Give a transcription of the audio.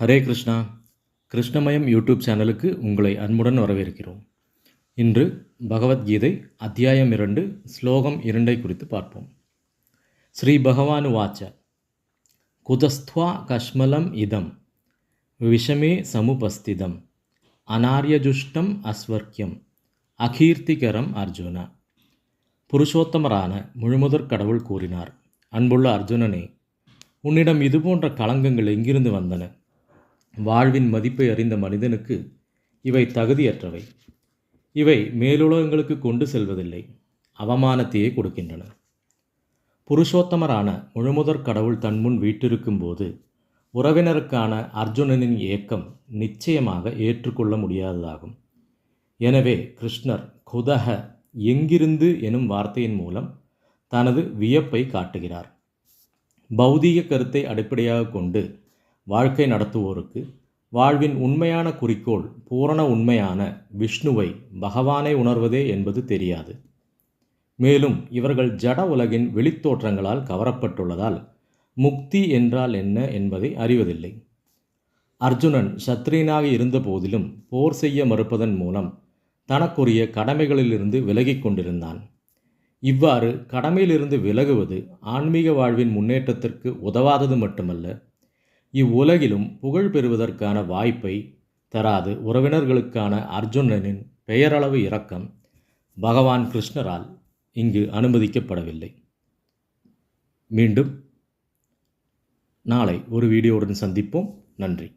Hare Krishna. கிருஷ்ணமயம் YouTube சேனலுக்கு உங்களை அன்புடன் வரவேற்கிறோம். இன்று பகவத்கீதை அத்தியாயம் 2 ஸ்லோகம் 2 குறித்து பார்ப்போம். ஸ்ரீ பகவானு வாச்ச குதஸ்த்வா கஷ்மலம் இதம் விஷமே சமுபஸ்திதம் அனார்யஜுஷ்டம் அஸ்வர்க்கியம் அகீர்த்திகரம் அர்ஜுன. புருஷோத்தமரான முழுமுதற் கடவுள் கூறினார், அன்புள்ள அர்ஜுனனே, உன்னிடம் இதுபோன்ற களங்கங்கள் எங்கிருந்து வந்தன? வாழ்வின் மதிப்பை அறிந்த மனிதனுக்கு இவை தகுதியற்றவை. இவை மேலுலகங்களுக்கு கொண்டு செல்வதில்லை, அவமானத்தையே கொடுக்கின்றன. புருஷோத்தமரான முழுமுதற் கடவுள் தன்முன் வீட்டிருக்கும் போது உறவினருக்கான அர்ஜுனனின் ஏக்கம் நிச்சயமாக ஏற்றுக்கொள்ள முடியாததாகும். எனவே கிருஷ்ணர் குதஹ எங்கிருந்து எனும் வார்த்தையின் மூலம் தனது வியப்பை காட்டுகிறார். பௌதீக கருத்தை அடிப்படையாக கொண்டு வாழ்க்கை நடத்துவோருக்கு வாழ்வின் உண்மையான குறிக்கோள் பூரண உண்மையான விஷ்ணுவை, பகவானை உணர்வதே என்பது தெரியாது. மேலும் இவர்கள் ஜட உலகின் வெளித்தோற்றங்களால் கவரப்பட்டுள்ளதால் முக்தி என்றால் என்ன என்பதை அறிவதில்லை. அர்ஜுனன் சத்திரியனாக இருந்த போதிலும் போர் செய்ய மறுப்பதன் மூலம் தனக்குரிய கடமைகளிலிருந்து விலகிக் கொண்டிருந்தான். இவ்வாறு கடமையிலிருந்து விலகுவது ஆன்மீக வாழ்வின் முன்னேற்றத்திற்கு உதவாதது மட்டுமல்ல, இவ்வுலகிலும் புகழ் பெறுவதற்கான வாய்ப்பை தராது. உறவினர்களுக்கான அர்ஜுனனின் பெயரளவு இரக்கம் பகவான் கிருஷ்ணரால் இங்கு அனுமதிக்கப்படவில்லை. மீண்டும் நாளை ஒரு வீடியோவுடன் சந்திப்போம். நன்றி.